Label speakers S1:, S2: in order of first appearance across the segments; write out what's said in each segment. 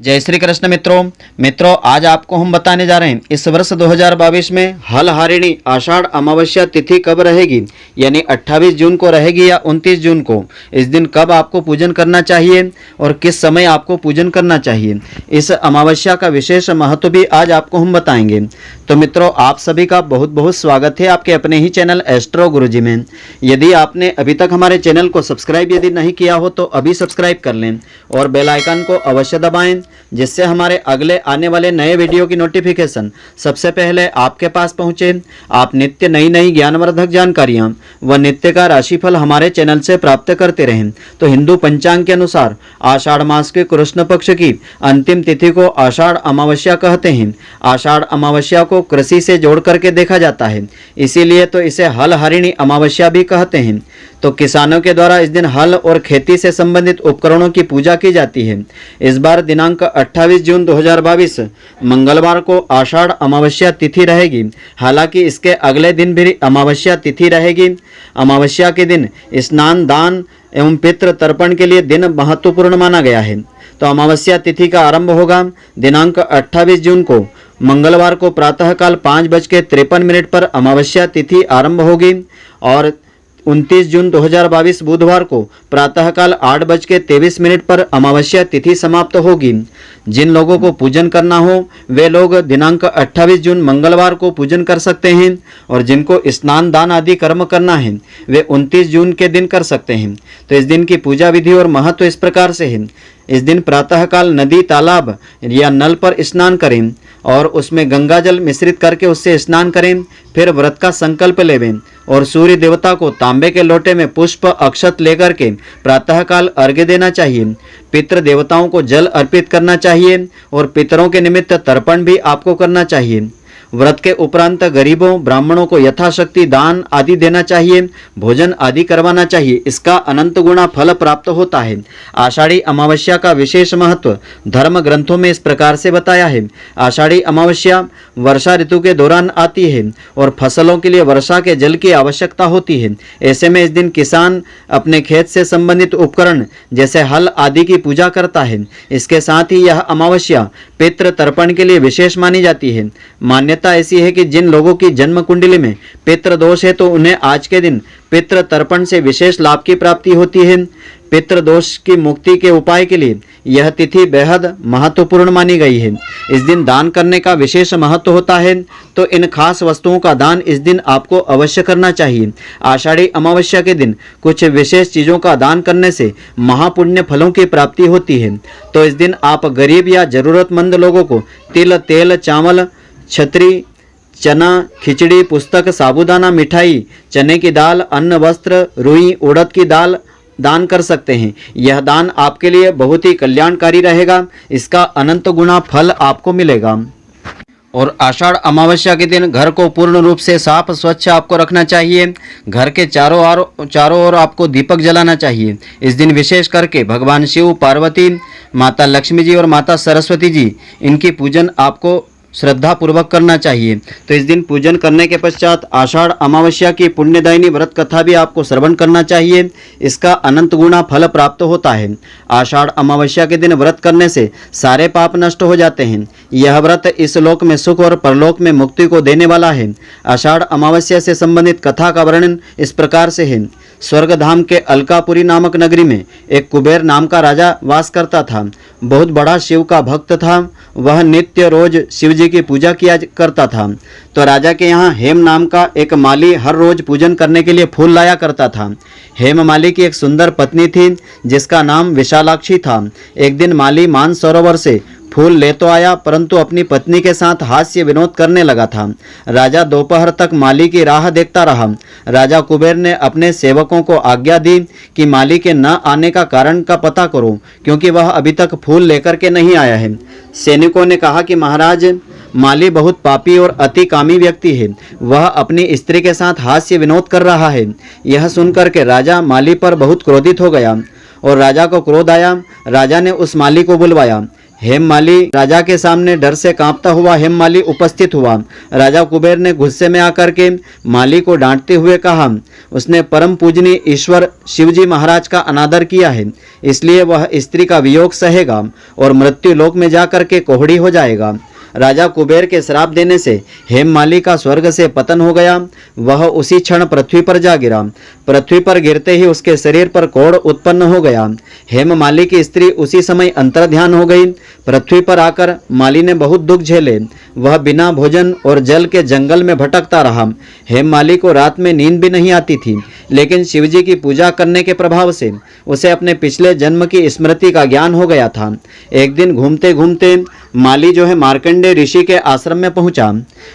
S1: जय श्री कृष्ण मित्रों आज आपको हम बताने जा रहे हैं इस वर्ष 2022 में हलहारिणी आषाढ़ अमावस्या तिथि कब रहेगी, यानी 28 जून को रहेगी या 29 जून को। इस दिन कब आपको पूजन करना चाहिए और किस समय आपको पूजन करना चाहिए, इस अमावस्या का विशेष महत्व भी आज आपको हम बताएंगे। तो मित्रों, आप सभी का बहुत बहुत स्वागत है आपके अपने ही चैनल एस्ट्रो गुरुजी में। यदि आपने अभी तक हमारे चैनल को सब्सक्राइब यदि नहीं किया हो तो अभी सब्सक्राइब कर लें और बेल आइकन को अवश्य दबाएं, जिससे हमारे अगले आने वाले नए वीडियो की नोटिफिकेशन सबसे पहले आपके पास पहुंचे। आप नित्य नई ज्ञानवर्धक जानकारियां व नित्य का राशिफल हमारे चैनल से प्राप्त करते रहें। तो हिंदू पंचांग के अनुसार आषाढ़ मास के कृष्ण पक्ष की अंतिम तिथि को आषाढ़ अमावस्या कहते हैं। आषाढ़ अमावस्या को कृषि से जोड़ करके देखा जाता है, इसीलिए तो इसे हलहारिणी अमावस्या भी कहते हैं। तो किसानों के द्वारा इस दिन हल और खेती से संबंधित उपकरणों की पूजा की जाती है। इस बार दिनांक 28 जून 2022 मंगलवार को आषाढ़ अमावस्या तिथि रहेगी। हालांकि इसके अगले दिन भी अमावस्या तिथि रहेगी। अमावस्या के दिन स्नान, दान एवं पितृ तर्पण के लिए दिन महत्वपूर्ण माना गया है। तो अमावस्या तिथि का आरंभ होगा दिनांक 28 जून को मंगलवार को प्रातःकाल 5:53 पर अमावस्या तिथि आरंभ होगी और 29 जून 2022 बुधवार को प्रातःकाल 8:23 पर अमावस्या तिथि समाप्त होगी। जिन लोगों को पूजन करना हो वे लोग दिनांक 28 जून मंगलवार को पूजन कर सकते हैं और जिनको स्नान, दान आदि कर्म करना है वे 29 जून के दिन कर सकते हैं। तो इस दिन की पूजा विधि और महत्व इस प्रकार से है। इस दिन प्रातःकाल नदी, तालाब या नल पर स्नान करें और उसमें गंगा जल मिश्रित करके उससे स्नान करें। फिर व्रत का संकल्प लेवें और सूर्य देवता को तांबे के लोटे में पुष्प अक्षत लेकर के प्रातःकाल अर्घ्य देना चाहिए। पितृ देवताओं को जल अर्पित करना चाहिए और पितरों के निमित्त तर्पण भी आपको करना चाहिए। व्रत के उपरांत गरीबों, ब्राह्मणों को यथाशक्ति दान आदि देना चाहिए, भोजन आदि करवाना चाहिए। इसका अनंत गुना फल प्राप्त होता है। आषाढ़ी अमावस्या का विशेष महत्व धर्म ग्रंथों में इस प्रकार से बताया है। आषाढ़ी अमावस्या वर्षा ऋतु के दौरान आती है और फसलों के लिए वर्षा के जल की आवश्यकता होती है। ऐसे में इस दिन किसान अपने खेत से संबंधित उपकरण जैसे हल आदि की पूजा करता है। इसके साथ ही यह अमावस्या पितृ तर्पण के लिए विशेष मानी जाती है। मान्यता ऐसी है कि जिन लोगों की जन्म कुंडली में पितृ दोष है तो उन्हें आज के दिन पितृ तर्पण से विशेष लाभ की प्राप्ति होती है। पितृ दोष की मुक्ति के उपाय के लिए यह तिथि बेहद महत्वपूर्ण मानी गई है। इस दिन दान करने का विशेष महत्व होता है, तो इन खास वस्तुओं का दान इस दिन आपको अवश्य करना चाहिए। आषाढ़ी अमावस्या के दिन कुछ विशेष चीज़ों का दान करने से महापुण्य फलों की प्राप्ति होती है। तो इस दिन आप गरीब या जरूरतमंद लोगों को तिल, तेल, चावल, छतरी, चना, खिचड़ी, पुस्तक, साबूदाना, मिठाई, चने की दाल, अन्न, वस्त्र, रुई, उड़द की दाल दान कर सकते हैं। यह दान आपके लिए बहुत ही कल्याणकारी रहेगा। इसका अनंत गुना फल आपको मिलेगा। और आषाढ़ अमावस्या के दिन घर को पूर्ण रूप से साफ स्वच्छ आपको रखना चाहिए। घर के चारों ओर आपको दीपक जलाना चाहिए। इस दिन विशेष करके भगवान शिव, पार्वती, माता लक्ष्मी जी और माता सरस्वती जी, इनकी पूजन आपको श्रद्धा पूर्वक करना चाहिए। तो इस दिन पूजन करने के पश्चात आषाढ़ अमावस्या की पुण्यदायिनी व्रत कथा भी आपको श्रवण करना चाहिए। इसका अनंत गुना फल प्राप्त होता है। आषाढ़ अमावस्या के दिन व्रत करने से सारे पाप नष्ट हो जाते हैं। यह व्रत इस लोक में सुख और परलोक में मुक्ति को देने वाला है। आषाढ़ अमावस्या से संबंधित कथा का वर्णन इस प्रकार से है। स्वर्गधाम के अलकापुरी नामक नगरी में एक कुबेर नाम का राजा वास करता था। बहुत बड़ा शिव का भक्त था। वह नित्य रोज शिव जी की पूजा किया करता था। तो राजा के यहाँ हेम नाम का एक माली हर रोज पूजन करने के लिए फूल लाया करता था। हेम माली की एक सुंदर पत्नी थी जिसका नाम विशालाक्षी था। एक दिन माली मानसरोवर से फूल ले तो आया, परंतु अपनी पत्नी के साथ हास्य विनोद करने लगा था। राजा दोपहर तक माली की राह देखता रहा। राजा कुबेर ने अपने सेवकों को आज्ञा दी कि माली के न आने का कारण का पता करो, क्योंकि वह अभी तक फूल लेकर के नहीं आया है। सैनिकों ने कहा कि महाराज, माली बहुत पापी और अति कामी व्यक्ति है। वह अपनी स्त्री के साथ हास्य विनोद कर रहा है। यह सुनकर के राजा माली पर बहुत क्रोधित हो गया और राजा को क्रोध आया। राजा ने उस माली को बुलवाया। हेममाली राजा के सामने डर से कांपता हुआ हेममाली उपस्थित हुआ। राजा कुबेर ने गुस्से में आकर के माली को डांटते हुए कहा, उसने परम पूजनीय ईश्वर शिवजी महाराज का अनादर किया है, इसलिए वह स्त्री का वियोग सहेगा और मृत्यु लोक में जाकर के कोहड़ी हो जाएगा। राजा कुबेर के श्राप देने से हेममाली का स्वर्ग से पतन हो गया। वह उसी क्षण पृथ्वी पर जा गिरा। पृथ्वी पर गिरते ही उसके शरीर पर कोढ़ उत्पन्न हो गया। हेममाली की स्त्री उसी समय अंतर्ध्यान हो गई। पृथ्वी पर आकर माली ने बहुत दुख झेले। वह बिना भोजन और जल के जंगल में भटकता रहा। हेममाली को रात में नींद भी नहीं आती थी, लेकिन शिवजी की पूजा करने के प्रभाव से उसे अपने पिछले जन्म की स्मृति का ज्ञान हो गया था। एक दिन घूमते घूमते माली जो है मार्कंडेय ऋषि के आश्रम में पहुंचा।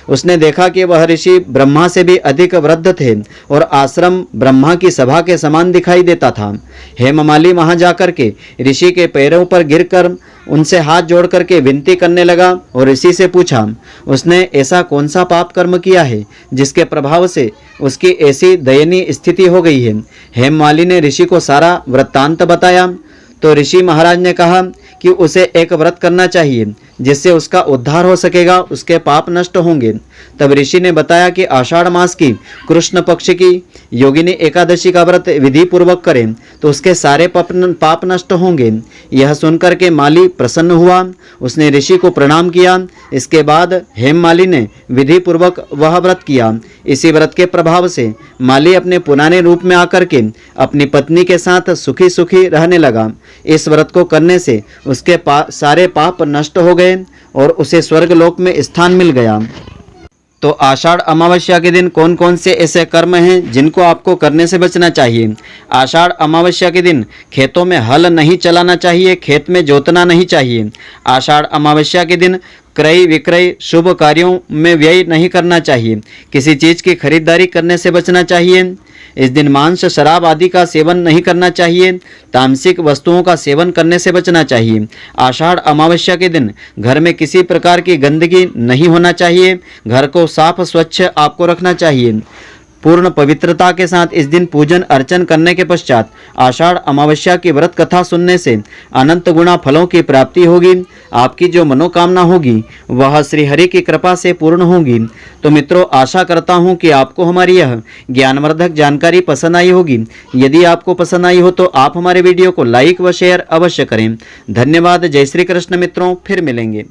S1: उसने देखा कि वह ऋषि ब्रह्मा से भी अधिक वृद्ध थे और आश्रम ब्रह्मा की सभा के समान दिखाई देता था। हेममाली वहां जाकर के ऋषि के पैरों पर गिरकर उनसे हाथ जोड़ करके विनती करने लगा और ऋषि से पूछा, उसने ऐसा कौन सा पाप कर्म किया है जिसके प्रभाव से उसकी ऐसी दयनीय स्थिति हो गई है। हेममाली ने ऋषि को सारा वृत्तांत बताया तो ऋषि महाराज ने कहा कि उसे एक व्रत करना चाहिए जिससे उसका उद्धार हो सकेगा, उसके पाप नष्ट होंगे। तब ऋषि ने बताया कि आषाढ़ मास की कृष्ण पक्ष की योगिनी एकादशी का व्रत विधि पूर्वक करें तो उसके सारे पाप नष्ट होंगे। यह सुनकर के माली प्रसन्न हुआ। उसने ऋषि को प्रणाम किया। इसके बाद हेममाली ने विधि पूर्वक वह व्रत किया। इसी व्रत के प्रभाव से माली अपने पुराने रूप में आकर के अपनी पत्नी के साथ सुखी सुखी रहने लगा। इस व्रत को करने से उसके सारे पाप नष्ट हो गए और उसे स्वर्ग लोक में स्थान मिल गया। तो आषाढ़ अमावस्या के दिन कौन कौन से ऐसे कर्म हैं जिनको आपको करने से बचना चाहिए। आषाढ़ अमावस्या के दिन खेतों में हल नहीं चलाना चाहिए, खेत में जोतना नहीं चाहिए। आषाढ़ अमावस्या के दिन क्रय विक्रय शुभ कार्यों में व्यय नहीं करना चाहिए। किसी चीज़ की खरीदारी करने से बचना चाहिए। इस दिन मांस शराब आदि का सेवन नहीं करना चाहिए। तामसिक वस्तुओं का सेवन करने से बचना चाहिए। आषाढ़ अमावस्या के दिन घर में किसी प्रकार की गंदगी नहीं होना चाहिए। घर को साफ स्वच्छ आपको रखना चाहिए। पूर्ण पवित्रता के साथ इस दिन पूजन अर्चन करने के पश्चात आषाढ़ अमावस्या की व्रत कथा सुनने से अनंत गुणा फलों की प्राप्ति होगी। आपकी जो मनोकामना होगी वह श्री हरि की कृपा से पूर्ण होगी। तो मित्रों, आशा करता हूं कि आपको हमारी यह ज्ञानवर्धक जानकारी पसंद आई होगी। यदि आपको पसंद आई हो तो आप हमारे वीडियो को लाइक व शेयर अवश्य करें। धन्यवाद। जय श्री कृष्ण मित्रों, फिर मिलेंगे।